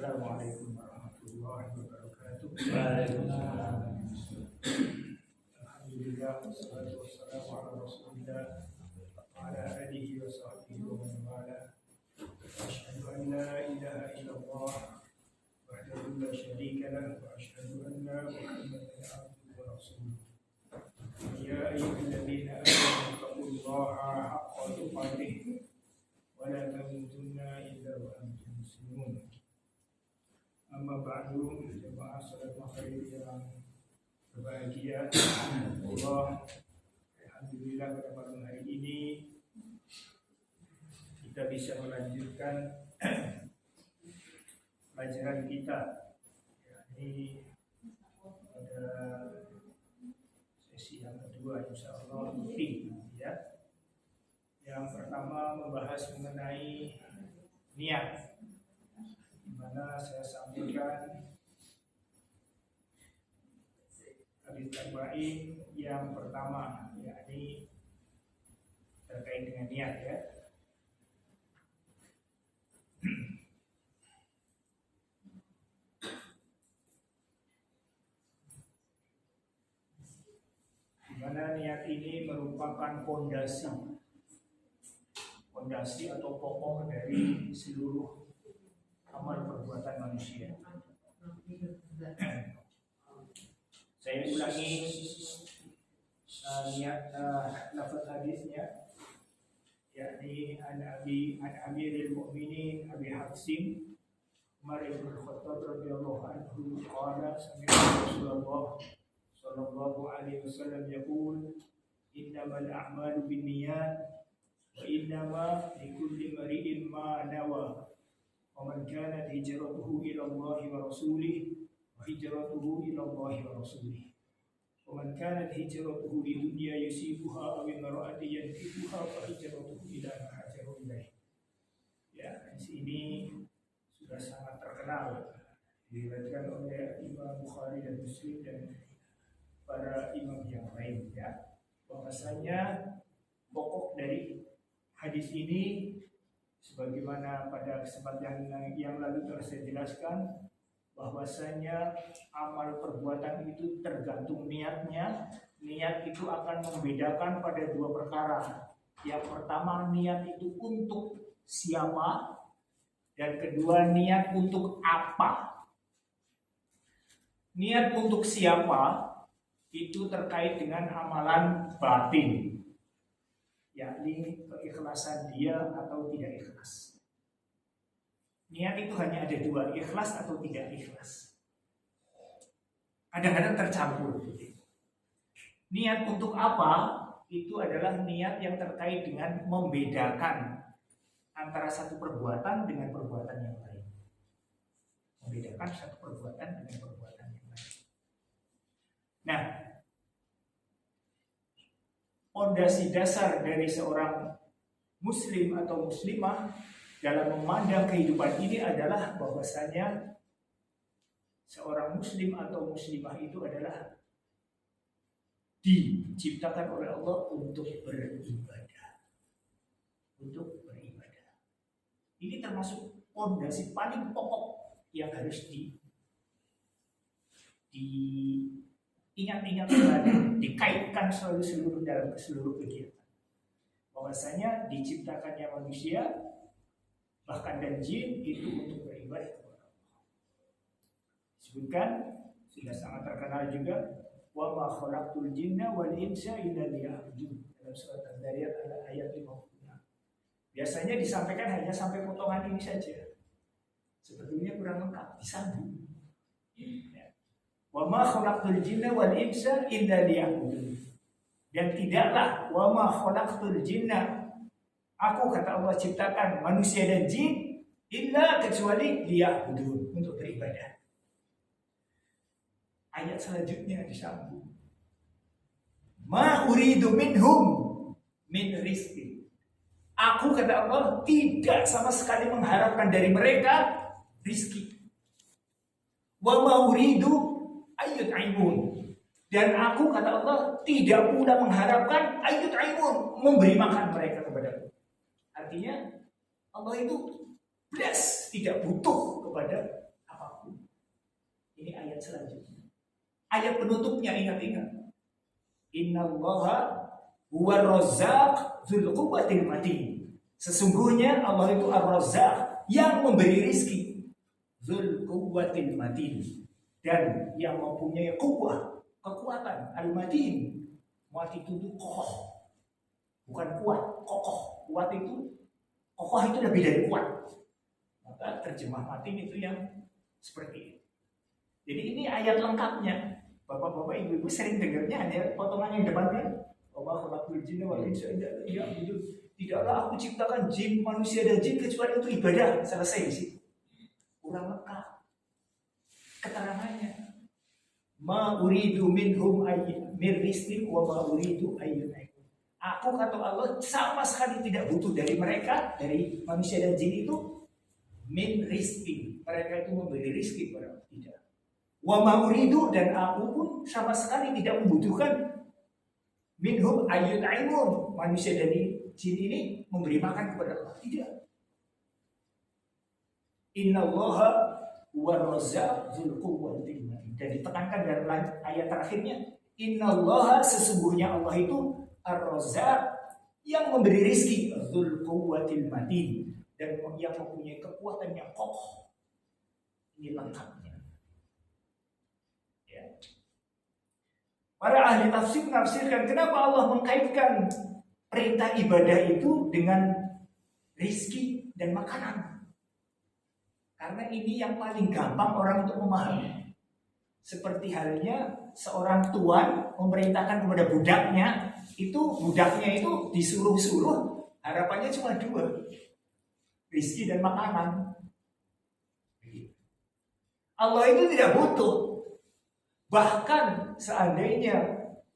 Assalamualaikum warahmatullahi wabarakatuh. Waalaikumsalam. Alhamdulillah, wassalatu wassalamu ala rasulillah wa ala alihi wa sahbihi wa man wala. Asyhadu an la ilaha illallah wahdahu la syarika lah wa asyhadu anna Muhammadan abduhu wa rasuluh. Ya ayyuhalladzina amanu taqullaha haqqa tuqatih wa la tamutunna illa wa antum muslimun. Amma ba'du, jemaah salat maghrib yang berbahagia, Allah, alhamdulillah pada malam hari ini kita bisa melanjutkan pelajaran kita. Ini pada sesi yang kedua, insyaallah ya. Yang pertama membahas mengenai niat, di mana saya sampaikan hadis terbaik yang pertama, yakni terkait dengan niat ya. Di mana niat ini merupakan fondasi atau pokok dari seluruh amal perbuatan manusia. Saya ulangi niat lafaz hadisnya, yakni an Amiril Mukminin Abi Hafsin Umar bin Khattab radhiyallahu anhu qala sami'tu Rasulullah sallallahu alaihi wasallam yaqul innamal a'malu binniyat wa innama likulli imri'in ma nawa. ومن كانت هجرته إلى الله ورسوله وهجرته إلى الله ورسوله ومن كانت هجرته لدنيا يصيبها أو امرأة ينكحها فهجرته إلى ما هاجر إليه. Ya, di sini sudah sangat terkenal, diriwayatkan oleh Imam Bukhari dan Muslim dan para imam yang lain ya. Bahwasanya pokok dari hadis ini, sebagaimana pada kesempatan yang lalu telah saya jelaskan, bahwasanya amal perbuatan itu tergantung niatnya. Niat itu akan membedakan pada dua perkara. Yang pertama, niat itu untuk siapa, dan kedua, niat untuk apa. Niat untuk siapa itu terkait dengan amalan batin, yakni keikhlasan dia atau tidak ikhlas. Niat itu hanya ada dua, ikhlas atau tidak ikhlas. Kadang-kadang tercampur. Niat untuk apa? Itu adalah niat yang terkait dengan membedakan antara satu perbuatan dengan perbuatan yang lain. Membedakan satu perbuatan dengan perbuatan yang lain. Nah, fondasi dasar dari seorang muslim atau muslimah dalam memandang kehidupan ini adalah bahwasanya seorang muslim atau muslimah itu adalah diciptakan oleh Allah untuk beribadah. Untuk beribadah. Ini termasuk fondasi paling pokok yang harus ingat-ingat kembali, dikaitkan seluruh dalam seluruh kegiatan. Bahwasanya diciptakannya manusia bahkan dan jin itu untuk beribadah kepada Allah. Disebutkan sudah sangat terkenal juga, wa ma khalaqtul jinna wal insa illa liya'budun, dalam surat Az-Zariyat ayat 50. Biasanya disampaikan hanya sampai potongan ini saja. Sebetulnya kurang lengkap, disambung. Wa ma khalaqtul jinna wal insa illa liya'budun. Dan tidaklah wa ma khalaqtul jinna, aku kata Allah ciptakan manusia dan jin illa kecuali liya'budun, untuk beribadah. Ayat selanjutnya disambung. Ma uridu minhum min rizqi. Aku kata Allah tidak sama sekali mengharapkan dari mereka rizki. Wa ma uridu ayyut'imun. Dan aku kata Allah tidak pula mengharapkan ayyut'imun, memberi makan mereka kepadaku. Artinya Allah itu belas tidak butuh kepada Ini ayat selanjutnya. Ayat penutupnya ingat-ingat. Innallaha huwa razzaq dzul quwwatil matin. Sesungguhnya Allah itu ar-razzaq yang memberi rizki. Dzul quwwatil matin. Dan yang mempunyai kuwah, kekuatan, al-matin. Mati itu kokoh. Bukan kuat, kokoh. Kuat itu, kokoh itu lebih dari kuat. Maka terjemah matin itu yang seperti itu. Jadi ini ayat lengkapnya. Bapak-bapak, ibu-ibu sering dengarnya hanya potongan yang depannya. Wa khalaqul jinna wal insa illa liya'budun. Tidaklah aku ciptakan jin, manusia dan jin kecuali untuk ibadah. Selesai sih. Kurang lengkap keterangannya. Ma uridu minhum min rizqin wa ma uridu ayyunaikum. Aku kata Allah sama sekali tidak butuh dari mereka, dari manusia dan jin itu min rizqin. Mereka itu memberi rizki kepada aku, tidak. Wa ma uridu, dan aku pun sama sekali tidak membutuhkan minhum ayyunaikum, manusia dan jin ini memberi makan kepada Allah, tidak. Innallaha huwa razzaq dzul quwwatil matin. Dan ditekankan dalam ayat terakhirnya, innallaha, sesungguhnya Allah itu ar-razzaq yang memberi rizki, dzul quwwatil matin, dan yang mempunyai kekuatan yang kokoh. Ini lengkapnya. Ya. Para ahli tafsir menafsirkan kenapa Allah mengkaitkan perintah ibadah itu dengan rizki dan makanan. Karena ini yang paling gampang orang untuk memahami. Seperti halnya seorang tuan memerintahkan kepada budaknya itu disuruh-suruh, harapannya cuma dua, rizki dan makanan. Allah itu tidak butuh. Bahkan seandainya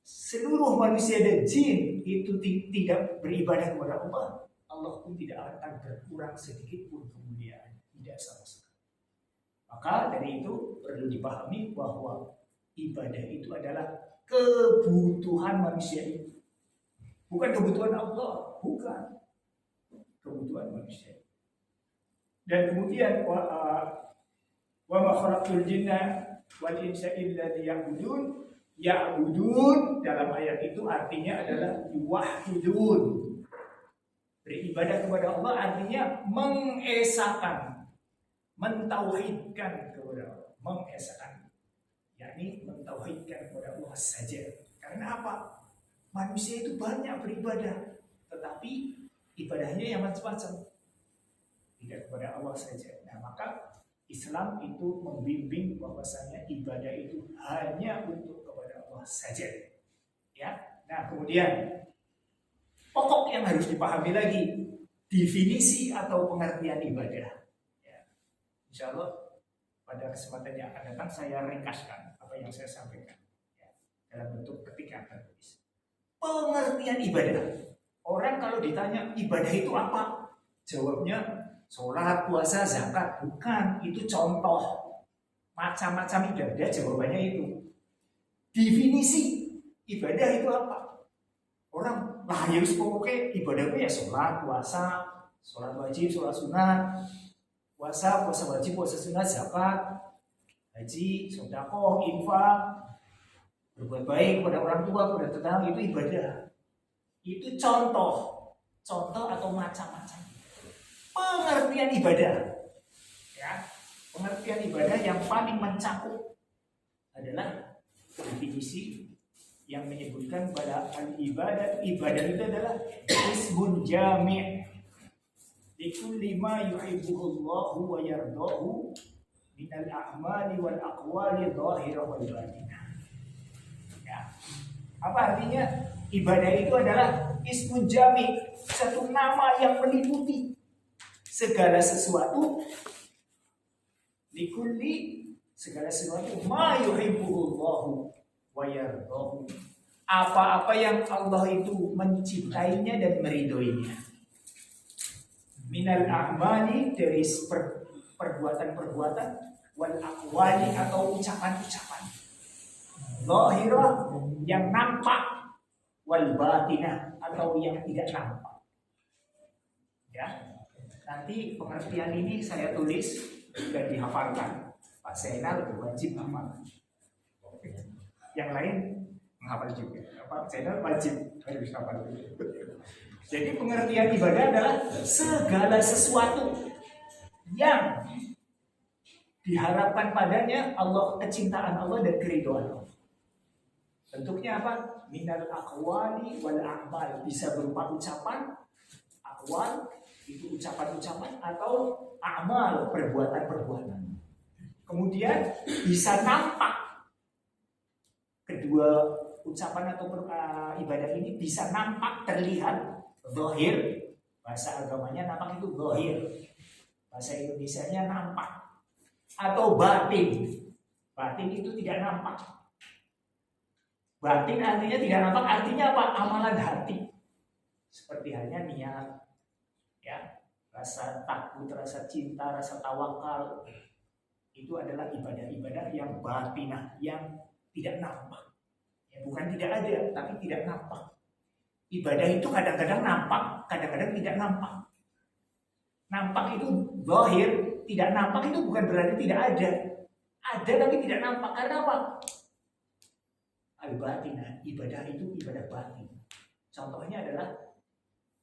seluruh manusia dan jin itu tidak beribadah kepada Allah, Allah pun tidak akan berkurang sedikit pun kemuliaan, tidak sama sekali. Maka dari itu perlu dipahami bahwa ibadah itu adalah kebutuhan manusia itu. Bukan kebutuhan Allah, bukan. Kebutuhan manusia. Dan kemudian wa ma khalaqtul jinna wal insa illa liya'budun. Ya'budun dalam ayat itu artinya adalah yuwahhidun. Beribadah kepada Allah artinya mengesahkan, mentauhidkan kepada Allah, mengesahkan, yakni mentauhidkan kepada Allah saja. Karena apa? Manusia itu banyak beribadah, tetapi ibadahnya yang macam-macam, tidak kepada Allah saja. Nah, maka Islam itu membimbing bahwasanya ibadah itu hanya untuk kepada Allah saja. Ya. Nah, kemudian pokok yang harus dipahami lagi, definisi atau pengertian ibadah. Insya Allah pada kesempatan yang akan datang saya ringkaskan apa yang saya sampaikan, ya, dalam bentuk ketik yang tertulis. Pengertian ibadah. Orang kalau ditanya ibadah itu apa, jawabnya sholat, puasa, zakat. Bukan, itu contoh. Macam-macam ibadah jawabannya itu. Definisi ibadah itu apa? Orang lah ya pokoknya ibadahnya ya sholat, puasa, sholat wajib, sholat sunat, puasa wajib, puasa sunat, zakat, haji, sedekah, infak, berbuat baik kepada orang tua, kepada tetangga, itu ibadah. Itu contoh atau macam-macam. Pengertian ibadah, ya, pengertian ibadah yang paling mencakup adalah definisi yang menyebutkan pada ibadah itu adalah ismun jami' likulli ma yuhibbuhu Allahu wa yardahu minal a'mali wal aqwali dhahirah wal batinah. Ya. Apa artinya? Ibadah itu adalah ismun jami', satu nama yang meliputi segala sesuatu, likulli, segala sesuatu ma yuhibbuhu Allahu wa yardahu, apa-apa yang Allah itu mencintainya dan meridhoinya. Minal a'mali, dari perbuatan-perbuatan, wal aqwali, atau ucapan-ucapan, zahirah, yang nampak, wal batinah, atau yang tidak nampak. Ya, nanti pengertian ini saya tulis dan dihafalkan. Pak Zainal wajib hafal. Yang lain menghafal juga. Pak Zainal wajib harus hafal. Jadi pengertian ibadah adalah segala sesuatu yang diharapkan padanya Allah, kecintaan Allah dan keridhaan Allah. Bentuknya apa? Minal aqwali wal a'mal, bisa berupa ucapan, aqwal itu ucapan-ucapan, atau a'mal, perbuatan-perbuatan. Kemudian bisa nampak, kedua ucapan atau ibadah ini bisa nampak, terlihat, zahir, bahasa agamanya nampak itu zahir, bahasa Indonesianya nampak, atau batin. Batin itu tidak nampak. Batin artinya tidak nampak, artinya apa? Amalan hati. Seperti halnya niat, ya, rasa takut, rasa cinta, rasa tawakal. Itu adalah ibadah-ibadah yang batinah, yang tidak nampak. Ya, bukan tidak ada, tapi tidak nampak. Ibadah itu kadang-kadang nampak, kadang-kadang tidak nampak. Nampak itu zahir, tidak nampak itu bukan berarti tidak ada. Ada tapi tidak nampak. Karena apa? Al-batinah, ibadah itu ibadah batin. Contohnya adalah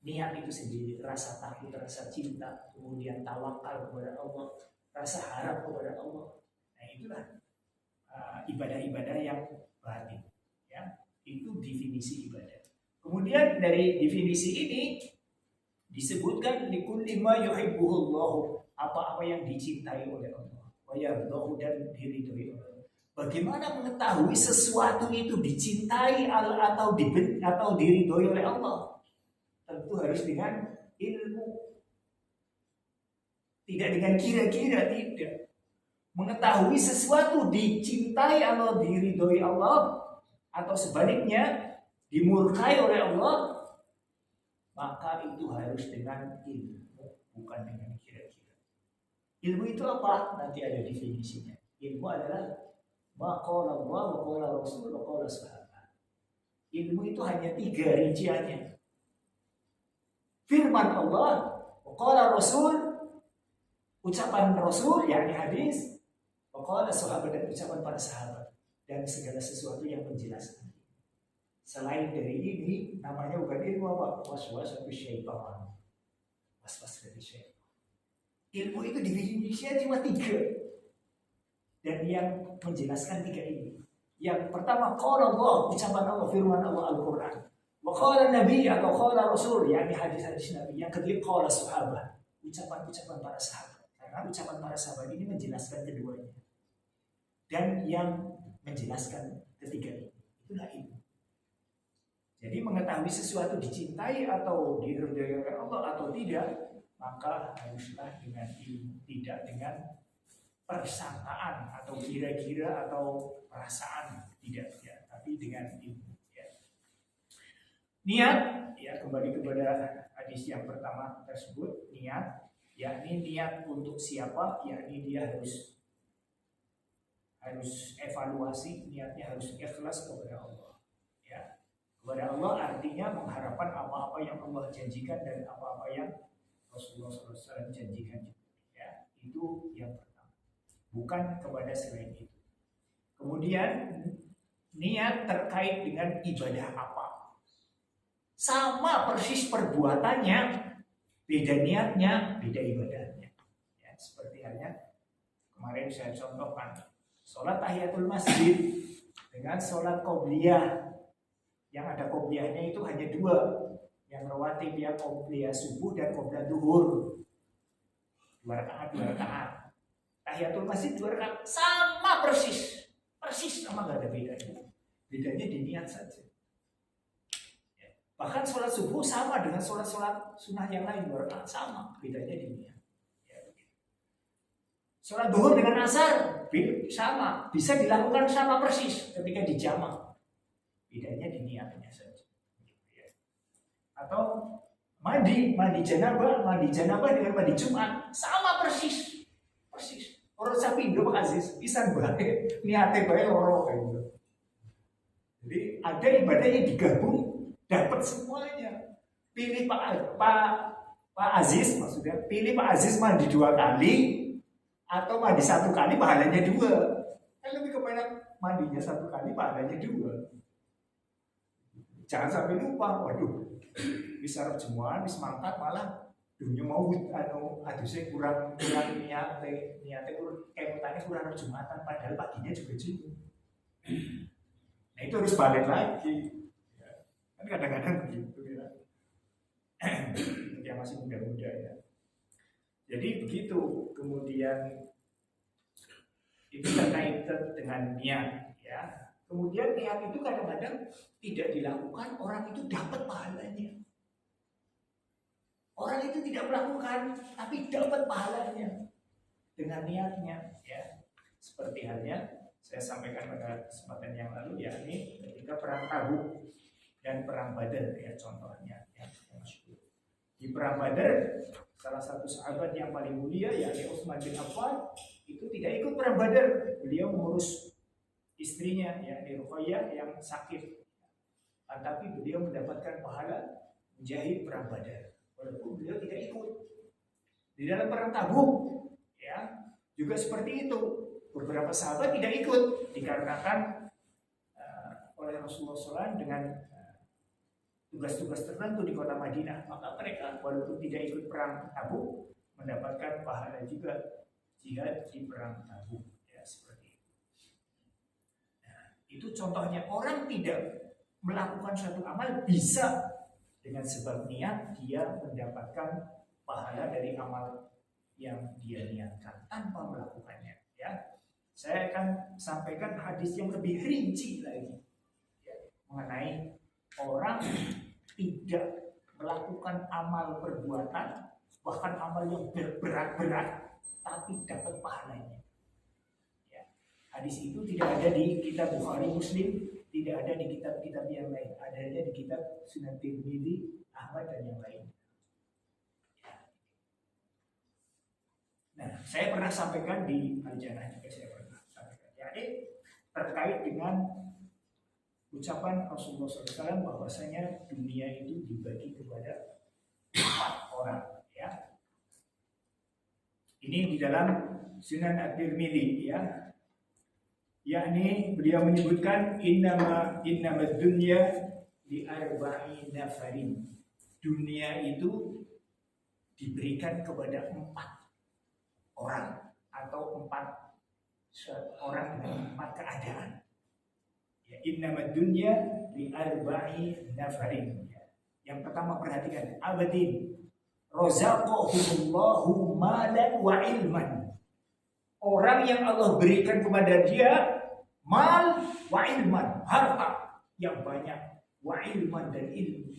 niat itu sendiri, rasa takut, rasa cinta, kemudian tawakal kepada Allah, rasa harap kepada Allah. Nah itulah ibadah-ibadah yang batin. Ya, itu definisi ibadah. Kemudian dari definisi ini disebutkan likulli ma yuhibbuhullahu, apa-apa yang dicintai oleh Allah, wa yardahu, dan diridhoi oleh Allah. Bagaimana mengetahui sesuatu itu dicintai atau diridhoi oleh Allah? Tentu harus dengan ilmu. Tidak dengan kira-kira, tidak. Mengetahui sesuatu dicintai atau diridhoi Allah, atau sebaliknya dimurkai oleh Allah, maka itu harus dengan ilmu, bukan dengan kira-kira. Ilmu itu apa? Nanti ada definisinya. Ilmu adalah ma qala Allah wa qala Rasul wa qala sahabat. Ilmu itu hanya 3 rinciannya. Firman Allah, wa qala Rasul, ucapan Rasul yakni hadis, wa qala sahabat, dan ucapan para sahabat, dan segala sesuatu yang menjelaskan. Selain dari ini, namanya bukan ilmu apa? Was-was dari syaitan. Was-was dari syaitan. Ilmu itu definisinya cuma 3. Dan yang menjelaskan 3 ini. Yang pertama, qala Allah, ucapan Allah, firman Allah, Al-Quran. Wa qala Nabi atau qala Rasul, yakni hadis-hadis Nabi. Yang kedua, qala sahabat, ucapan-ucapan para sahabat. Karena ucapan para sahabat ini menjelaskan keduanya. Dan yang menjelaskan ketiga ini, itulah ilmu. Jadi mengetahui sesuatu dicintai atau diridhoi oleh Allah atau tidak, maka haruslah dengan ilmu, tidak dengan persangkaan atau kira-kira atau perasaan, tidak ya, tapi dengan ilmu. Ya. Niat, ya, kembali kepada hadis yang pertama tersebut, niat, yakni niat untuk siapa, yakni dia harus evaluasi, niatnya harus ikhlas kepada Allah. Ya. Kepada Allah artinya mengharapkan apa-apa yang Allah janjikan dan apa-apa yang Rasulullah SAW janjikan. Ya, itu yang pertama. Bukan kepada selain itu. Kemudian niat terkait dengan ibadah apa? Sama persis perbuatannya, beda niatnya, beda ibadahnya. Ya, seperti halnya kemarin saya contohkan, sholat tahiyatul masjid dengan sholat qobliyah. Yang ada qobliyahnya itu hanya 2, yang rawatib, ya, qobliyah subuh dan qobliyah duhur. 2 rakaat. Tahiyatul masjid 2 rakaat, sama persis sama, nggak ada bedanya. Bedanya di niat saja. Ya. Bahkan sholat subuh sama dengan sholat sunnah yang lain 2 rakaat, sama, bedanya di niat. Ya, sholat duhur dengan asar sama, bisa dilakukan sama persis ketika dijamak. Bedanya di niatnya saja. Atau mandi janabah dengan mandi Jumat sama persis. Orang sapi Pak Aziz pisan bae niate bae loro kayak gitu. Jadi ada ibadah yang digabung dapat semuanya. Pilih Pak Aziz, maksudnya pilih Pak Aziz mandi 2 kali Atau mandi 1 kali pahalanya 2. Kan lebih kepada mandinya 1 kali pahalanya 2. Jangan sampai lupa, waduh, bisa Arab Jumuatan, bisa mangkat malah dunia mau adusnya kurang niatnya kurang Arab Jumatan, padahal paginya juga Jumat. Nah itu harus balik lagi. Kan kadang-kadang begitu ya. Yang masih muda-muda ya. Jadi begitu. Kemudian itu terkait dengan niat ya. Kemudian niat itu kadang-kadang tidak dilakukan, orang itu dapat pahalanya. Orang itu tidak melakukan, tapi dapat pahalanya dengan niatnya ya. Seperti halnya saya sampaikan pada kesempatan yang lalu, yakni ketika perang Tabuk dan perang Badar ya, contohnya ya, di perang Badar salah satu sahabat yang paling mulia yakni Utsman bin Affan itu tidak ikut perang Badar. Beliau mengurus istrinya yakni Ruqayyah yang sakit, tetapi beliau mendapatkan pahala menjahit perang Badar walaupun beliau tidak ikut. Di dalam perang Tabuk ya juga seperti itu. Beberapa sahabat tidak ikut dikarenakan oleh Rasulullah SAW dengan tugas-tugas tertentu di kota Madinah. Maka mereka walaupun tidak ikut perang Tabuk mendapatkan pahala juga jihad di perang Tabuk ya, seperti itu. Nah, itu contohnya orang tidak melakukan suatu amal bisa dengan sebab niat dia mendapatkan pahala dari amal yang dia niatkan tanpa melakukannya ya. Saya akan sampaikan hadis yang lebih rinci lagi ya, mengenai orang tidak melakukan amal perbuatan, bahkan amal yang berat-berat, tapi dapat pahalanya. Ya. Hadis itu tidak ada di kitab Bukhari Muslim, tidak ada di kitab-kitab yang lain, adanya di kitab Sunan Tirmidzi, Ahmad dan yang lain. Nah, saya pernah sampaikan di Al-Jannah juga saya pernah sampaikan. Jadi terkait dengan ucapan Rasulullah SAW bahwasanya dunia itu dibagi kepada 4 orang. Ya, ini di dalam Sunan At-Tirmidzi ya. Yakni beliau menyebutkan innama dunya li arba'i nafarin. Dunia itu diberikan kepada 4 orang atau 4 orang dengan 4 keadaan. Ya, innama dunya li arba'i nafarin. Ya. Yang pertama perhatikan, abadin razaqahumullahu malan wa ilman. Orang yang Allah berikan kepada dia mal wa ilman, harta yang banyak, wa ilman dan ilmu.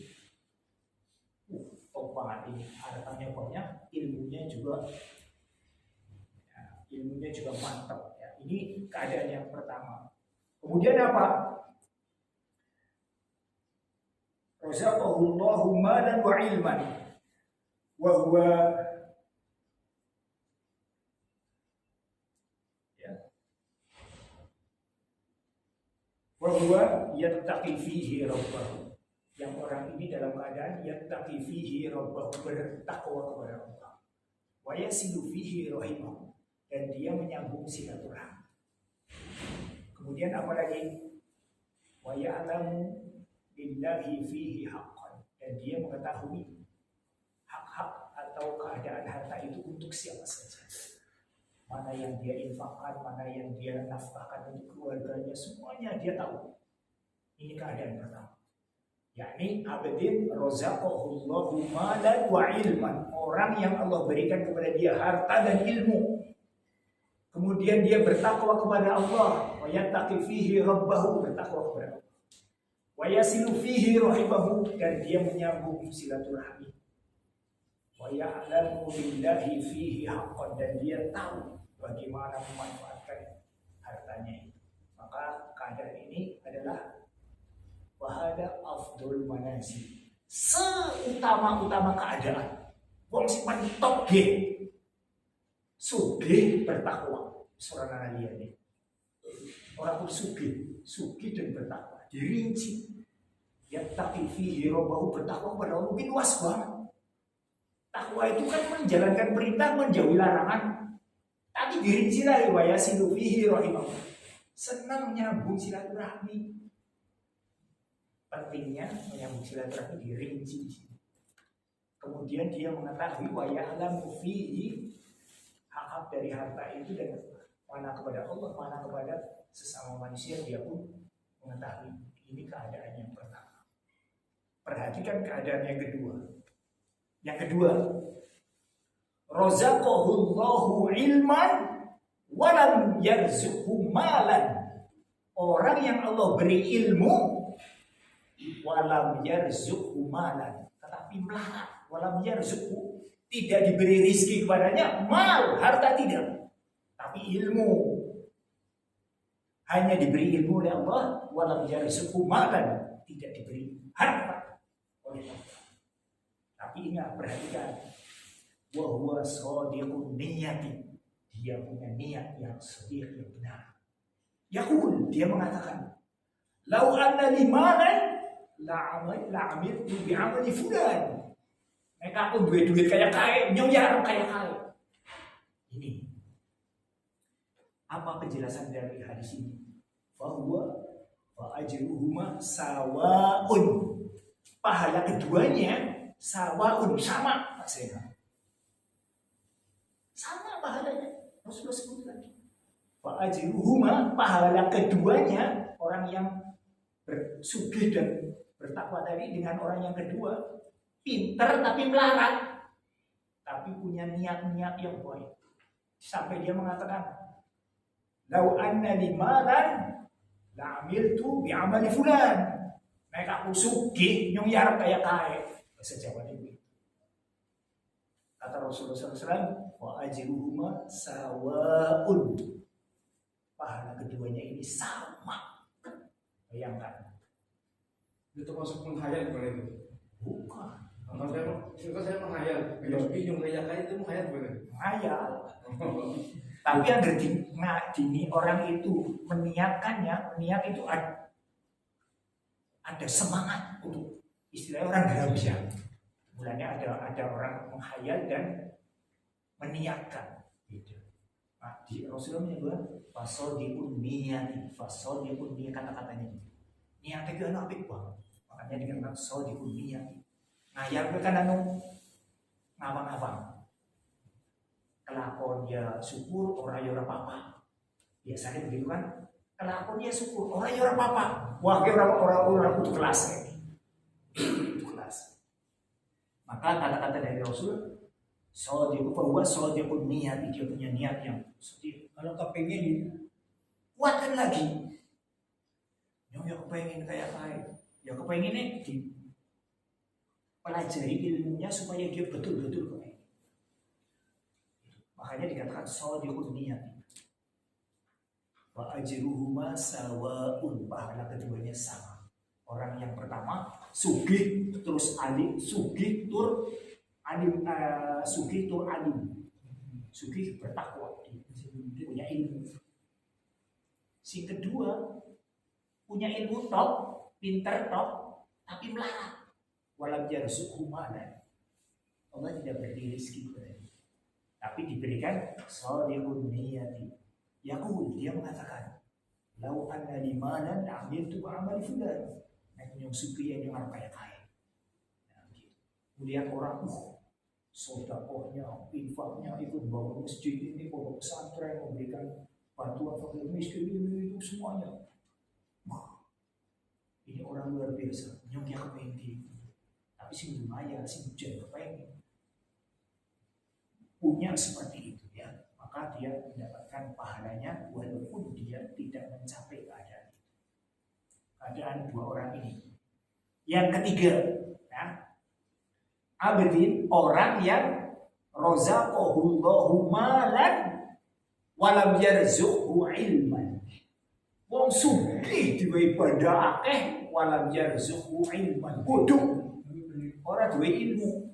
Top banget ini, hartanya banyak, ilmunya juga mantap ya. Ini keadaan yang pertama. Kemudian apa? Razaqahullahu malan wa ilman wa huwa wa huwa yattaqi fihi rabbahu. Yang orang ini dalam keadaan yattaqi fihi rabbahu, bertakwa kepada Allah. Wa yasilu fihi rahimahu, dan dia menyambung silaturahmi. Kemudian apa lagi? Wa ya'lamu billahi fihi haqqan, dan dia mengetahui hak-hak atau keadaan harta itu untuk siapa saja. Mana yang dia infakkan, mana yang dia nafkahkan untuk keluarganya, semuanya dia tahu. Ini keadaan pertama. Yakni abadin razaqahullahu malan wa ilman, orang yang Allah berikan kepada dia harta dan ilmu. Kemudian dia bertakwa kepada Allah, wa yattaqi fihi rabbahu, bertakwa kepada Allah. Wa yasilu fihi rahimahu, dan dia menyambung silaturahmi. Wa ya'lamu billahi fihi haqqan, dan dia tahu bagaimana memanfaatkan hartanya itu. Maka keadaan ini adalah wahada afdul manazil, seutama-utama keadaan. Wong sing paling top ge sugih bertakwa. Surah Al-Aliyah ini orang sugih dan bertakwa dirinci. Yattaqi fihi rabbahu, bertakwa kepada Allah, lebih luas banget. Takwa itu kan menjalankan perintah, menjauhi larangan. Tapi Tapi dirinci lagi wa yasilu fihi rahimah. Senang nyambung silaturahmi. Pentingnya menyambung silaturahmi dirinci di sini. Kemudian dia mengetahui wa ya'lamu fihi hak dari harta itu dan mana kepada Allah, mana kepada sesama manusia, dia pun mengetahui. Ini keadaan yang pertama. Perhatikan keadaan yang kedua. Yang kedua, razaqahullahu ilman walam yarzuqhu malan. Orang yang Allah beri ilmu walam yarzuqhu malan, tetapi melarat, walam yarzuqhu, tidak diberi rizki kepadanya mal, harta tidak, tapi ilmu. Hanya diberi ilmu oleh Allah, walam yarzuqhu malan, tidak diberi harta oleh Allah. Tapi ingat, perhatikan, wa huwa shadiqun niyati, dia punya niat yang shadiq, yang benar. Yaqul, dia mengatakan, lau anna limalan la'amiltu bi'amali fulan. Mereka aku duit kayak kaya, nyonya kayak kaya. Ini apa penjelasan dari hadis ini? Bahwa wa ajruhuma sawaun, pahala keduanya sawaun, sama maksudnya. Sama pahalanya. Rasulullah sebut lagi. Wa ajruhuma, pahala keduanya, orang yang bersugih dan bertakwa tadi dengan orang yang kedua, pinter tapi melarat, tapi punya niat-niat yang baik. Sampai dia mengatakan, lau anna limalan la'amiltu bi'amali fulan. Mereka aku sugih, nyong yarap kayak kaya. Bahasa Jawa ini. Kata Rasulullah SAW, wa ajruhuma sawaun. Pahala keduanya ini sama. Bayangkan. Itu termasuk menghayal boleh itu? Bukan. Kalau saya menghayal, bingung kayak itu menghayal boleh? Menghayal. Tapi yang dini orang itu meniatkannya, niat itu ada semangat untuk, istilahnya orang gerabian. Mulanya ada orang menghayal dan meniatkan. Gitu. Nah, di Rasulullah menyebut fasol diun niat, kata-katanya. Niat itu anu apik banget. Makanya dikatakan fasol diun niat. Ngayal itu kan anu ngawang-ngawang. Kelakon dia syukur, orang ya ora apa-apa. Biasanya begitu kan? Kelakon dia syukur, orang ya ora apa-apa. Wah, orang itu kelas ini. Itu kelas. Maka kata-kata dari Rasul, shadiqun niat, dia punya niat yang sedih. Kalau kepengin kuatkan lagi. Yang kepengin kayak ya kepenginnya di pelajari ilmunya supaya dia betul-betul kepengen. Makanya dikatakan shadiqun niat. Wa ajruhuma sawaun, pahala keduanya sama. Orang yang pertama sugih terus alim, sugih tur alim, sugih tur alim. Sugih bertakwa, punya ilmu. Si kedua punya ilmu top, pinter top, tapi melarat. Walam yarzuqhu malan. Allah tidak beri rezeki kepadanya. Tapi diberikan shadiqun niyati. Yaqul, dia mengatakan, lau anna limanan amiltu ba'amali fulan. Nah, yang suki yang orang kaya. Nah, gitu. Melihat orang, sedekahnya, infaknya, ikut bangun masjid ini, pondok pesantren, memberikan bantuan fakir miskin itu semuanya. Wah, ini orang luar biasa. Yang dia kepengen. Tapi sih lumayan, sih hujan kepengen. Punya seperti itu ya, maka dia mendapatkan pahalanya walaupun dia tidak mencapai keadaan dua orang ini. Yang ketiga, ya, abdin, orang yang razaqahullahu malan walam yarzuqhu ilman. Wong sugih duwe ibadah akeh walam yarzuqhu ilman. Bodoh. Ora duwe ilmu.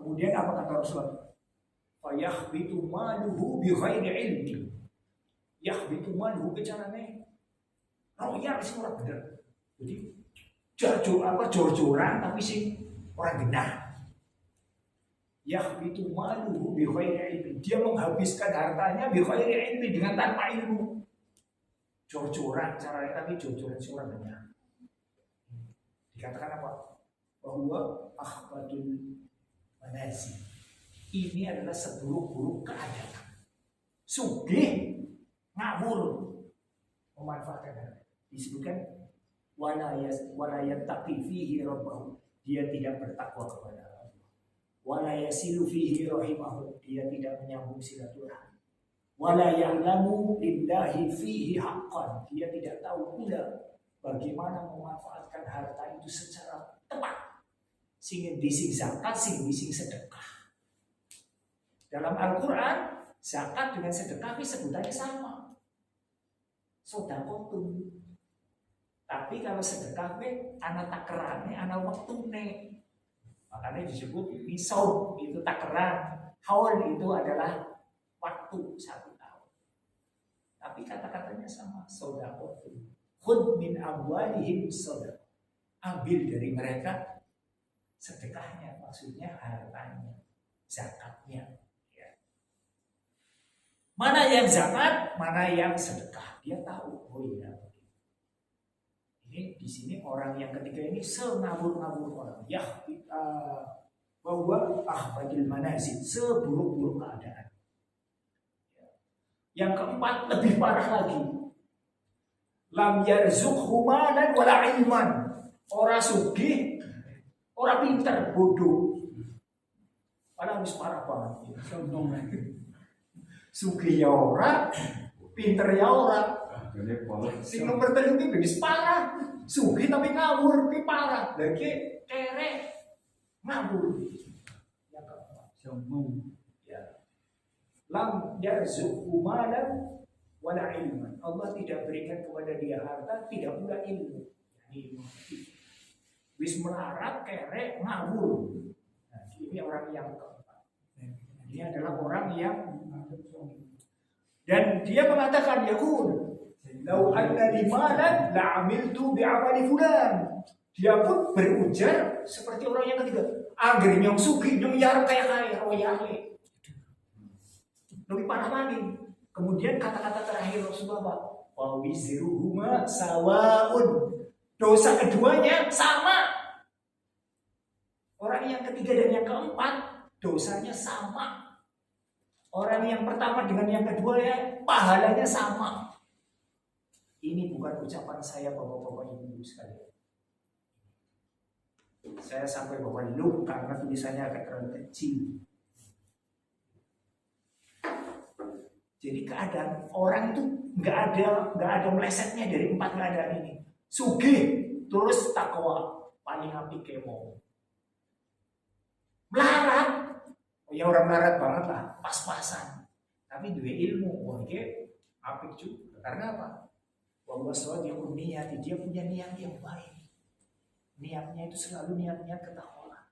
Kemudian apa kata Rasulullah? Fayahbitu maluhu bi ghairi ilmi. Yahbitu maluhu kecarane. Ya wis ora bener. Jadi jor-joran tapi sing ora genah. Yahbitu maluhu bi ghairi ilmi. Dia menghabiskan hartanya bi ghairi ilmi, dengan tanpa ilmu. Jor-joran caranya, tapi jor-joran banyak. Dikatakan apa? Bahwa akhbatul manazil. Ini adalah seburuk-buruk keadaan. Sugih, ngawur, memanfaatkan harta. Disebutkan wala yattaqi fihi rabbahu. Dia tidak bertakwa kepada Allah. Wala yasilu fihi rahimahu. Dia tidak menyambung silaturahmi. Wala ya'lamu lillahi fihi haqqan. Dia tidak tahu pula bagaimana memanfaatkan harta itu secara tepat. Sing dising zakat, sing dising sedekah. Dalam Al-Quran, zakat dengan sedekah sebutannya sama. Sodakotun. Tapi kalau sedekah anak takerannya, anak waktune. Makanya disebut misau itu takeran, haul itu adalah waktu 1 tahun. Tapi kata-katanya sama, sodakotun. Khud min amwalihim sodakotun. Ambil dari mereka sedekahnya, maksudnya hartanya, zakatnya. Ya. Mana yang zakat, mana yang sedekah, dia tahu. Oh iya. Ini di sini orang yang ketiga ini sengabur-ngabur orang. Ya kita bahwa ahbadil manazil, seburuk-buruk keadaan. Yang keempat lebih parah lagi. Lam yarzuqhu malan wala ilman. Ora sugih, ora pinter, bodoh. Padahal harus parah banget. Sugih ya ora, pinter ya ora. Si nomor 3 itu wis parah. Sugih tapi ngawur, ki parah. Lagi kere ngawur. Yang keempat, sombong. Ya. Lam yarzuqhu malan wala ilman. Allah tidak berikan kepada dia harta, tidak pula ilmu. Yani wis melarat, kere, ngawur. Nah, ini orang yang keempat. Ini adalah orang yang, dan dia mengatakan yaqul lau anna li malan la'amiltu bi'amali fulan. Dia pun berujar seperti orang yang ketiga. Angger nyong sugih nyong yarep kaya royale. Lebih parah lagi. Kemudian kata-kata terakhir Rasulullah, wa wizruhuma sawaun. Dosa keduanya sama. Orang yang ketiga dan yang keempat dosanya sama. Orang yang pertama dengan yang kedua ya pahalanya sama. Ini bukan ucapan saya bapak-bapak ibu sekalian. Saya sampai bawa look karena tulisannya agak terlalu kecil. Jadi keadaan orang itu nggak ada melesetnya dari 4 keadaan ini. Sugih terus takwa, paling apik kemo. Melarat, ya orang melarat banget lah, pas-pasan. Tapi dua ilmu, wah ini apik juga. Karena apa? Bahwa soalnya niat, dia punya niat yang baik. Niatnya itu selalu niat-niat ketakwaan.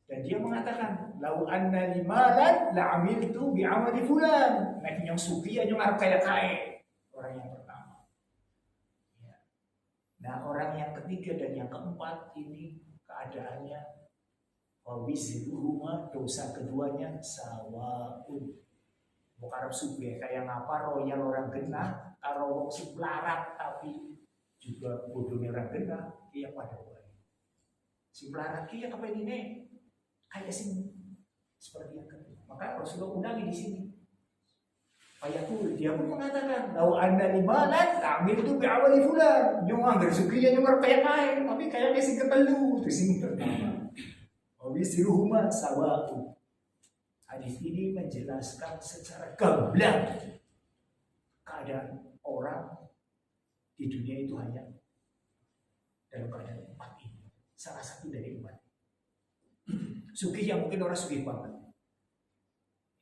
Dan dia mengatakan, lau anna limalan la'amiltu bi'amali fulan. Nah, yang suki yang arep kaya. Orang yang pertama. Ya. Nah, orang yang ketiga dan yang keempat ini keadaannya wawizruhuma, dosa keduanya sawaun. Bukan Arab suki kayak ngapa royal orang genah, kalau wong sing melarat tapi juga bodohnya orang genah, iya pada wae. Si melarat ki ya kepen ini kayak sing seperti yang kedua. Maka Rasulullah undangi di sini. Ayatul dia pun mengatakan, "Lau anda limalan, ambil itu bi'awali fulan." Nyong anggar sukiya nyong kayak kain, tapi kayak sing ketelu, itu sing pertama. Wabisiruhuma sawa'u. Hadis ini menjelaskan secara gamblang keadaan orang di dunia itu hanya dalam keadaan 4 ini. Salah satu dari 4. Sugih yang mungkin orang sugih banget.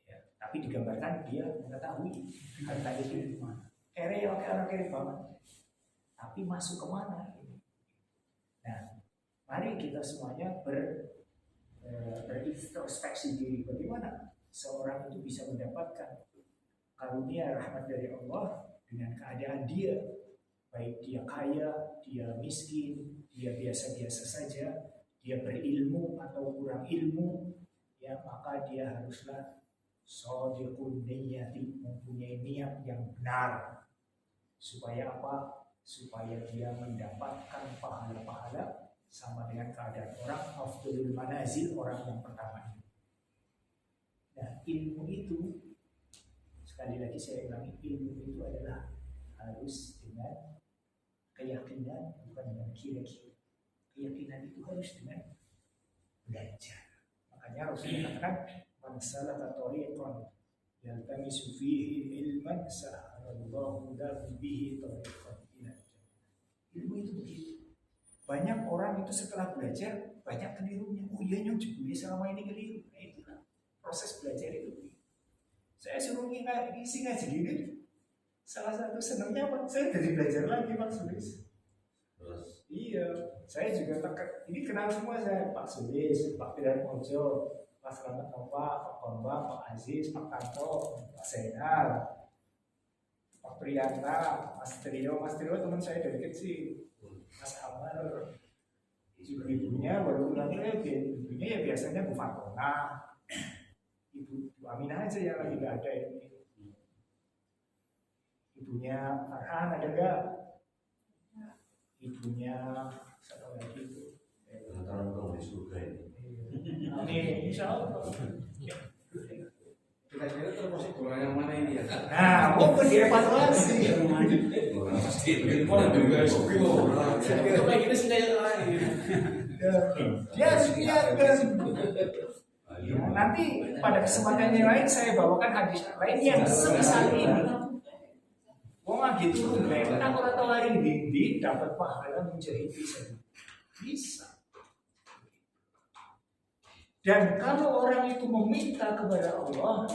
Ya, tapi digambarkan dia mengetahui harta itu di mana. Kere yang orang kere banget. Tapi masuk kemana? Nah, mari kita semuanya berintrospeksi diri bagaimana seorang itu bisa mendapatkan karunia rahmat dari Allah dengan keadaan dia, baik dia kaya, dia miskin, dia biasa-biasa saja, dia berilmu atau kurang ilmu, ya maka dia haruslah shadiqun niyati, mempunyai niat yang benar. Supaya apa? Supaya dia mendapatkan pahala-pahala sama dengan keadaan orang afdalul manazil, orang yang pertama ini. Nah, ilmu itu, sekali lagi saya ulangi, ilmu itu adalah harus dengan keyakinan, bukan dengan kira-kira. Keyakinan itu harus dengan belajar. Makanya Rasulullah katakan, man salaka tariqan yaltamisu fihi ilman sahalallahu lahu bihi tariqan ila jannah. Ilmu itu begitu. Banyak orang itu setelah belajar banyak kelirunya. Oh iya nyong juga selama ini keliru. Nah, itulah proses belajar itu. Saya suruh ngisi ngaji gini. Salah satu senangnya apa? Saya jadi belajar lagi Pak Sulis. Iya, saya juga ini kenal semua saya, Pak Sulis, Pak Pilar Mojo, Pak Selamat Nova, Pak Bambang, Pak Aziz, Pak Kanto, Pak Senal, Pak Priyanta, Mas Trio teman saya dari kecil, Mas Amar, ibunya baru ulangnya ibunya ya biasanya Bu Fatona, Ibu Aminah aja yang lagi gak ada ini. Ibunya Farhan ada gak? Ibunya satu lagi itu. Antara kau di surga ini. Amin, insya Allah. Kira-kira termasuk orang yang mana ini ya? Nah, mau dievaluasi. Pasti Itu kayak gini sih yang lain. Dia harus biarkan. Ya, nanti pada kesempatan yang lain saya bawakan hadis lain yang sebesar ini. Wong gitu kan, tak orang tawarin dindi dapat pahala menjadi bisa. Dan kalau orang itu meminta kepada Allah,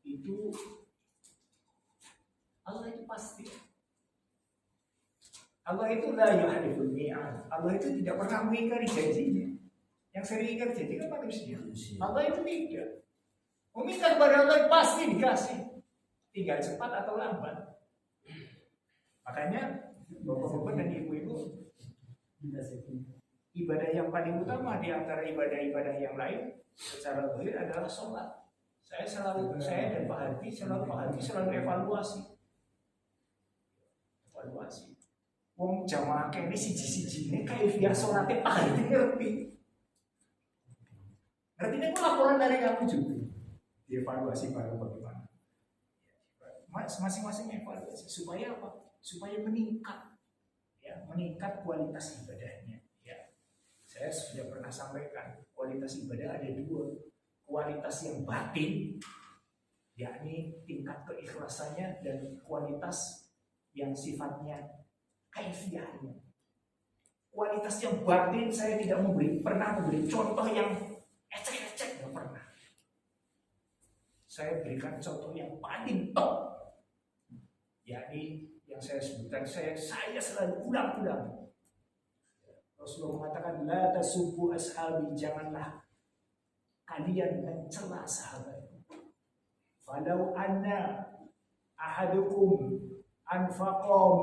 itu Allah itu pasti. Allah itu la yuhaliful mi'ad. Allah itu tidak pernah mengingkari janjinya. Yang sering ingkar janji kan manusia. Allah itu tidak. Meminta kepada Allah pasti dikasih. Tinggal cepat atau lambat. Makanya bapak-bapak dan ibu-ibu, ibadah yang paling utama di antara ibadah-ibadah yang lain secara zahir adalah sholat. Saya dan Pak Hadi selalu evaluasi. Wong jamaah kene siji-siji ini kaifiah sholatnya Pak Hadi ngerti. Ngerti laporan dari kamu juga. Dievaluasi baru bagaimana. Masing-masing evaluasi supaya apa? Supaya meningkat, ya, meningkat kualitas ibadahnya. Ya, saya sudah pernah sampaikan kualitas ibadah ada dua, kualitas yang batin, yakni tingkat keikhlasannya, dan kualitas yang sifatnya kaifiahnya. Kualitas yang batin saya tidak pernah memberi contoh yang ecek-ecek, nggak pernah. Saya berikan contoh yang paling top. Yakni yang saya sebutkan, saya selalu ulang-ulang. Rasulullah mengatakan, la tasubbu ashabi, janganlah kalian mencela sahabat. Falau anna ahadukum anfaqa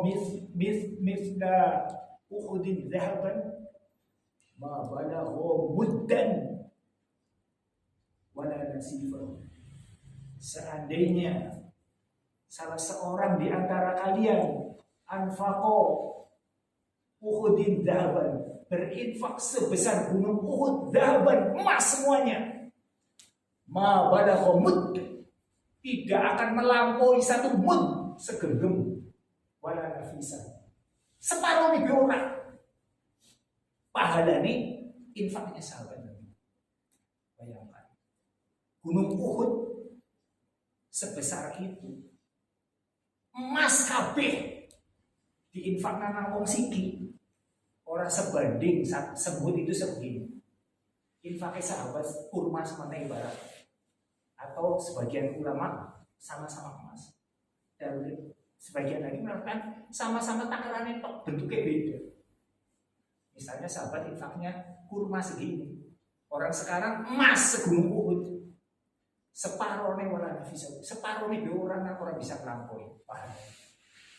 mithla Uhudin dhahaban ma balagha muddan wala nasifahu. Seandainya salah seorang di antara kalian anfaqo Uhudin dhahaban, berinfak sebesar gunung Uhud dhahaban, emas semuanya, ma balagha mud, tidak akan melampaui satu mud segenggam, wala nafisa, separuh nih orang pahala nih infaknya sahabat Nabi. Bayangkan gunung Uhud sebesar itu, emas kabeh diinfakkan nang wong siki, ora sebanding sebut itu segini. Infaknya sahabat kurma semeneh ibarat, atau sebagian ulama sama-sama emas, dan sebagian lagi mengatakan sama-sama takarannya bentuknya beda. Misalnya sahabat infaknya kurma segini, orang sekarang emas segunung Uhud, separuhnya wala bisa, separuhnya dua orang bisa melampaui pahala.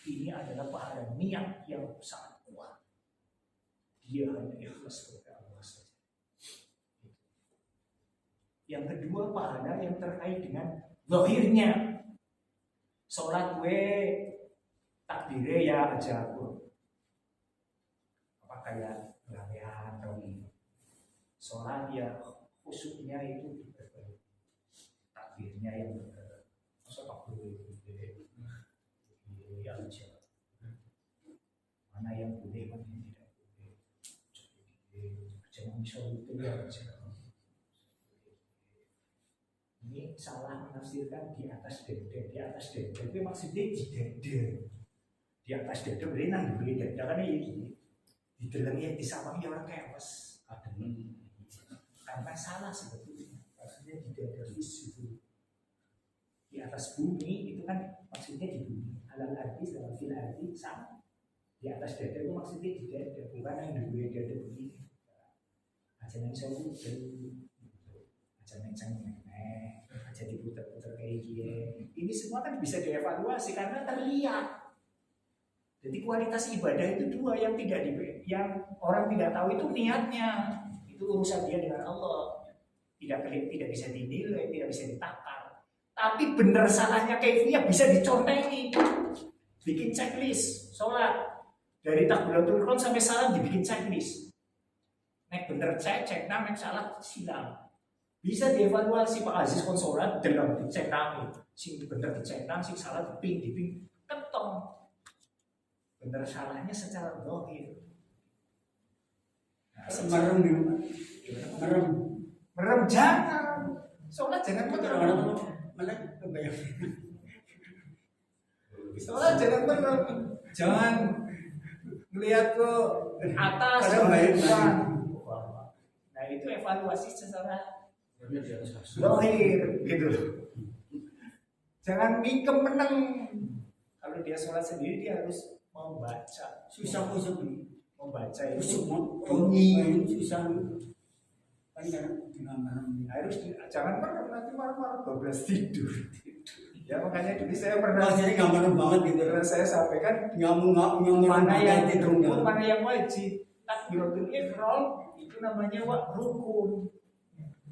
Ini adalah pahala niat yang sangat kuat. Dia hanya ikhlas kepada Allah saja. Yang kedua pahala yang terkait dengan zahirnya. Sholat gue takbirnya ya aja aku. Apa kayak latihan atau sholat ya khusyuknya itu diperbaiki. Takbirnya yang benar. Masa takbir ya aja. Mana yang boleh, mana yang tidak boleh. Jangan misal itu ya aja. Ini salah menafsirkan di atas dada. Di atas dada itu maksudnya di dada. Di atas dada berarti nang dibeli dada kan ya gini. Di dalamnya di sampingnya orang kewas. Karena salah sebetulnya. Maksudnya di dada itu. Di atas bumi itu kan maksudnya di bumi. Alal arti dalam fil arti sama. Di atas dada itu maksudnya di dada. Bukan yang dibeli dada begini. Aja yang saya aja aja diputar-putar kayak gini. Ini semua kan bisa dievaluasi karena terlihat. Jadi kualitas ibadah itu dua, yang yang orang tidak tahu itu niatnya. Itu urusan dia dengan Allah. Tidak bisa dinilai, tidak bisa ditakar. Tapi benar salahnya kaifiyah bisa dicontengi. Bikin checklist sholat dari takbiratul ihram sampai salam dibikin checklist. Nek bener cek nek salah silang. Bisa dievaluasi Pak Aziz konsolat dalam dicek nang, sing bener dicek nang, sing salah diping ketong. Bener salahnya secara zahir. Merem di rumah. Merem jangan. Sholat jangan merem. Melek kebayang. Sholat jangan merem. Jangan melihat ke atas. Nah itu evaluasi secara zahir gitu. Jangan mingkem meneng. Kalau dia sholat sendiri dia harus membaca. Susah Membaca itu bunyi susah. Kan dengan harus jangan pernah nanti marah-marah 12 tidur. Ya makanya dulu saya pernah rasanya nggak merem banget gitu. Saya sampaikan nggak mana yang tidur rukun, mana yang wajib. Takbiratul ihram itu namanya rukun.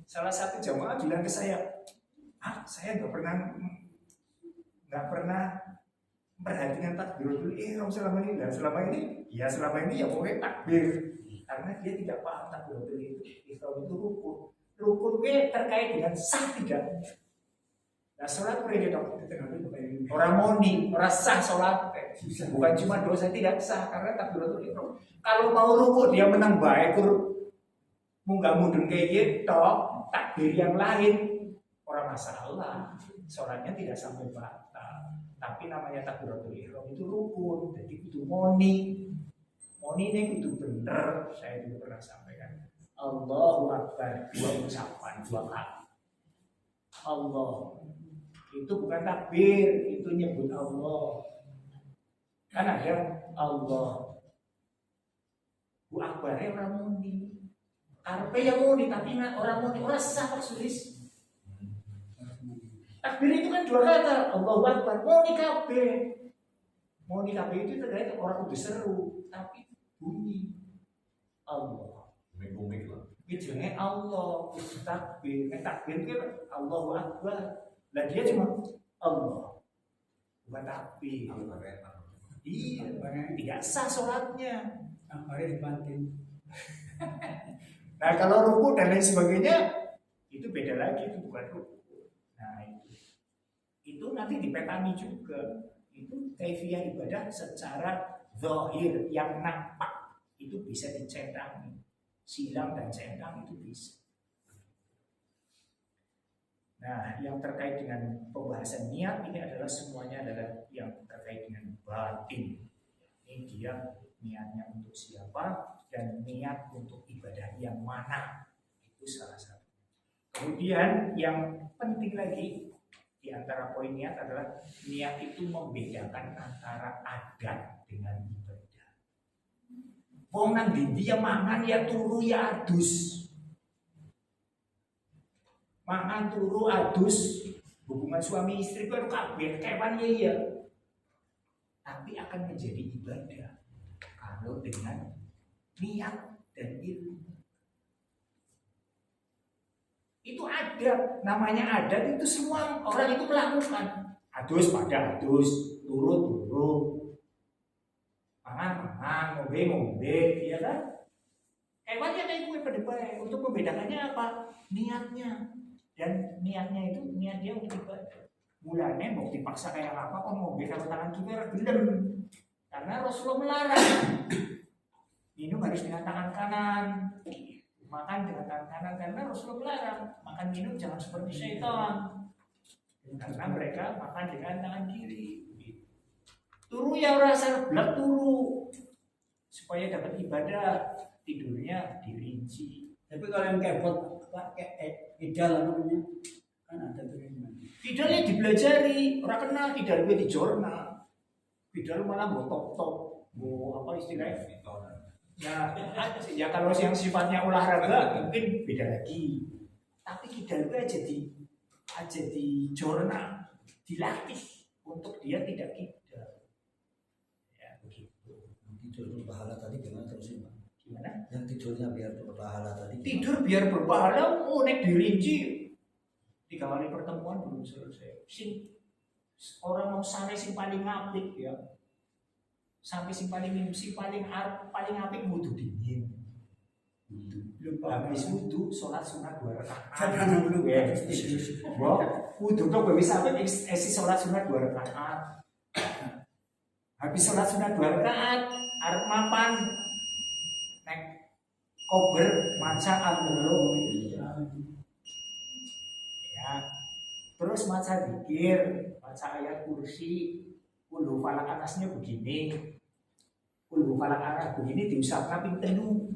Salah satu jamaah bilang ke saya nggak pernah perhatikan takbiratul ihram selama ini. Dan selama ini ya pokoknya takbir. Karena dia tidak paham takbiratul ihram itu rukun. Rukun terkait dengan sah tidak. Nah sholat mereka orang moni, orang sah sholat. Bukan cuma dosa tidak sah karena takbiratul ihram. Kalau mau rukun dia menang baik munggah mudun kayak gitu, takbir yang lain orang masalah. Sholatnya tidak sampai batal. Tapi namanya takbiratul ihram itu rukun. Jadi itu moni. Moni ini itu benar. Saya juga pernah sampaikan. Allahu Akbar, dua ucapan, dua kali. Allah itu bukan takbir, itu nyebut Allah. Kan ada Allah. Bu Akbarnya orang muni. Karpe yang muni, tapi orang muni orang sah maksudis. Takbir itu kan dua kata, Allahu Akbar, muni kabeh. Muni kabeh itu terkait orang udah seru, tapi bunyi Allah. Komik lah. Ujungnya Allah, itu takbir. Takbir itu Allahu Akbar. Lah dia cuma Allah, bukan takbir. Iya, tidak sah sholatnya. Akhirnya dibanting. Nah kalau ruku dan lain sebagainya itu beda lagi, itu bukan ruku. Nah itu nanti dipetani juga. Itu kaifiyah ibadah secara zahir yang nampak itu bisa dicetak. Silang dan centang itu bisa. Nah, yang terkait dengan pembahasan niat ini adalah semuanya adalah yang terkait dengan batin. Ini dia niatnya untuk siapa dan niat untuk ibadah yang mana. Itu salah satu. Kemudian yang penting lagi di antara poin niat adalah niat itu membedakan antara adat dengan ibadah. Wong nang ndi ya mangan ya turu ya adus. Mangan turu adus hubungan suami istri baru kabeh kewan ya. Tapi akan menjadi ibadah kalau dengan niat dan ilmu. Itu ada, namanya adat itu semua orang itu melakukan. Adus pada adus, turut, mangan, ngombe, ya kan? Hewannya kayak gue pada baik. Untuk membedakannya apa? Niatnya. Dan niatnya itu niat dia untuk ibadah. Mulanya mau dipaksa kayak apa kok ngombe kalau tangan kiri gelem. Karena Rasulullah melarang. Minum harus dengan tangan kanan. Makan dengan tangan kanan karena Rasulullah melarang. Makan minum jangan seperti syaitan. Karena mereka makan dengan tangan kiri. Turu ya rasa belak turu supaya dapat ibadah. Tidurnya dirinci. Tapi kalau yang kebot, kayak ideal namanya, kan ada tuh yang Tidurnya dipelajari, orang kenal tidak gue di jurnal. Tidak malah botok-tok, apa istilahnya? Ya kalau yang sifatnya olahraga mungkin beda lagi. Tapi tidak gue aja di jurnal, dilatih untuk dia tidak kidal. Ya begitu. Tidur berpahala tadi gimana terusin Pak? Gimana? Yang tidurnya biar berpahala tadi. Tidur biar berpahala, nek dirinci 3 kali pertemuan belum selesai. Orang mau sare sing paling apik ya. Sampai sing paling paling apik wudu dingin. Lupa habis wudu salat sunat 2 rakaat. Kadang dulu ya. Wudu kok bisa apik isi salat sunat 2 rakaat. Habis salat sunat 2 rakaat arep mapan nek kober maca al-muluk ya. Terus maca zikir, baca ayat kursi, kulhu falak atasnya begini. Kulhu falak atas begini diusapkan ping telu.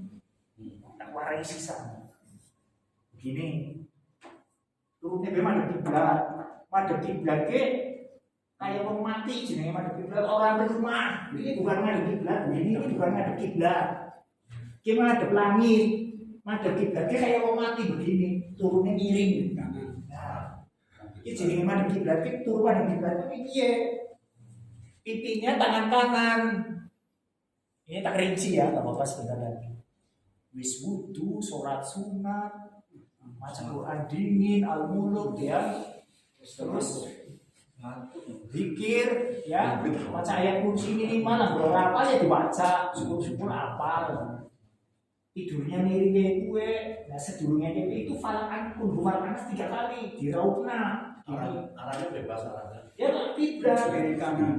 Tak warai sisa. Begini. Turunnya memang madhep kiblat ke kayak wong mati jenenge madhep kiblat orang berumah. Ini bukan madhep kiblat, ini bukan madhep kiblat. Ki madhep langit. Madhep kiblat ke kayak wong mati begini, turunnya miring. Nah, ini jenenge madhep kiblat ke turun madhep kiblat itu piye? Pipinya tangan kanan. Ini tak rinci ya, enggak apa-apa sebentar lagi. Wis wudu, sholat sunat, maca Quran dingin, al-muluk ya. Terus zikir ya, baca ayat kursi minimal berapa ya dibaca, syukur-syukur apa. Tidurnya miring kayak gue, nah sedurungnya itu falakan pun falakan 3 kali diraupna. Arahnya bebas arahnya. Ya tak kiblat. kiri kanan.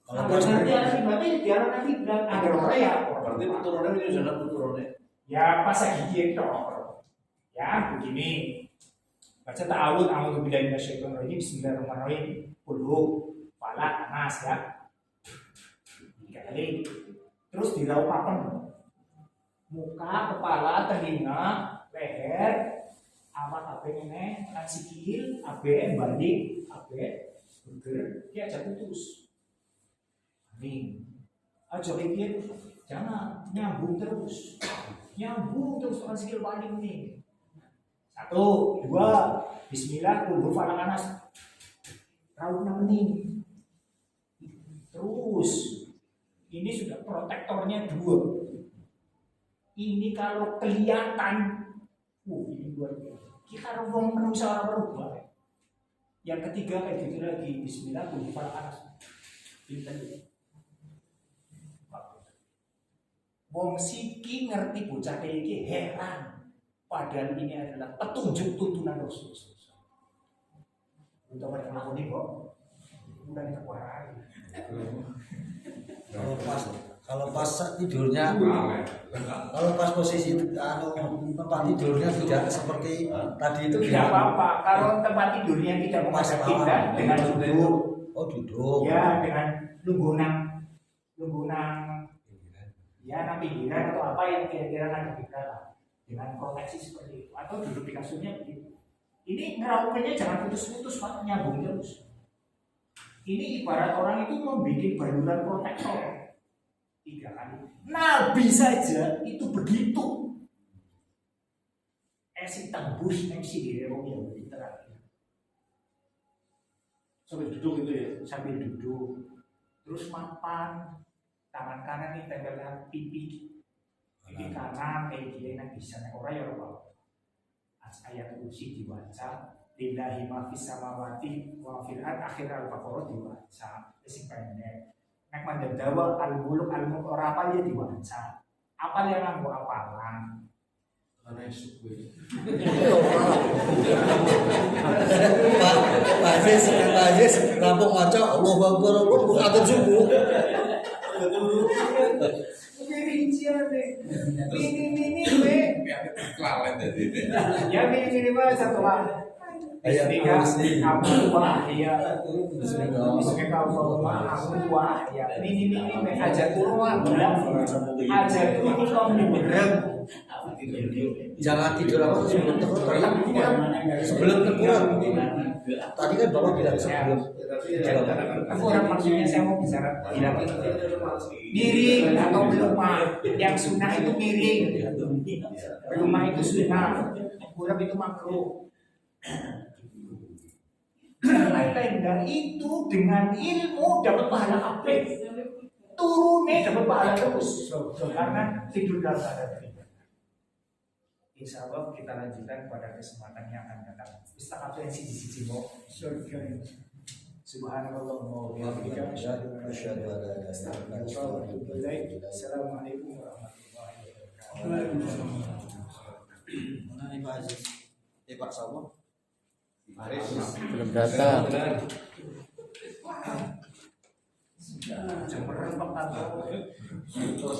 Kalau nanti arah kiblatnya diarahkan kiblat. Ada orang ya. Berarti turunnya ini sudah turunnya. Ya pas lagi gitu. Ya begini. Baca ta'awud, a'udzu billahi minasyaitonir rajim, bismillahirrahmanirrahim. Qul falaq nas ya. 3 kali. Terus diraupaken. Muka, kepala, telinga, leher, apa ini, kan sikil, abe, balik, abe, burger, dia aja putus. Amin. Aja pikir, jangan nyambung terus kan sikil balik nih. 1, 2, Bismillah, kulhu falaq anas. Rautna mening. Terus, ini sudah protektornya 2. Ini kalau kelihatan, ini luar biasa. Kita ngomong manusia orang berubah. Yang ketiga kayak gitu lagi, Bismillah, kulhu falaq anas. Wong siki ngerti bocah kayak iki heran. Padahal ini adalah petunjuk tuntunan Rasulullah. Untuk mereka melakukan kok, bukan kita warai. Kalau pas tidurnya, kalau pas posisi tempat tidurnya tidak seperti tadi itu Tidak apa-apa. Kalau tempat tidurnya tidak menghadap kiblat dengan duduk. Oh duduk. Ya dengan lunggunang ya nanti pinggiran atau apa yang kira-kira ada kiblat lah. Dengan proteksi seperti itu atau duduk di kasurnya begitu. Ini ngeraukannya jangan putus-putus Pak, nyambung terus. Ini ibarat orang itu membuat baluran protektor 3 kali. Nabi saja itu begitu. Si tembus si Yahudi yang lebih terakhir. Sambil duduk itu ya. Sambil duduk, terus mapan, tangan kanan ini tempelkan pipi. Pipi kanan kayak gini, nah bisa nih orang ya orang. ayat kursi diwaca, lillahi ma fis samawati wa fil ard akhir al-baqarah diwaca. Sing pendek. Nek mandadawa al-muluk al-mulk ora apa ya diwaca. Apal yang nganggo apalan. Karena esuk gue. Pak Aziz rampung maca Allahu Akbar Allah atau subuh. Mini we. Kelalen tadi. Ya mini mah satu lah. Ayat kursi. Aku wahya. Bismillahirrahmanirrahim. Aku wahya. Mini we aja turun aja ini komurem. Jangan tidur apa sebelum tekuran. Sebelum tekuran. Tadi kan Bapak bilang sebelum. Aku orang maksudnya saya mau bicara bilang miring atau beluma. Yang sunnah itu miring. Beluma itu sunnah. Kurang itu makruh. Lain-lain dan itu dengan ilmu dapat pahala apa? Turunnya dapat pahala terus. Karena tidur dalam keadaan beribadah. Insya Allah kita lanjutkan pada kesempatan yang akan datang. Istiqamah yang sisi mau. Subhanallah wa bihamdika asyhadu an la ilaha illa anta astaghfiruka wa atubu ilaik. Assalamualaikum warahmatullahi wabarakatuh. Mana nih Pak Aziz? Pak Sawo? Belum datang. Jember pekan. Terus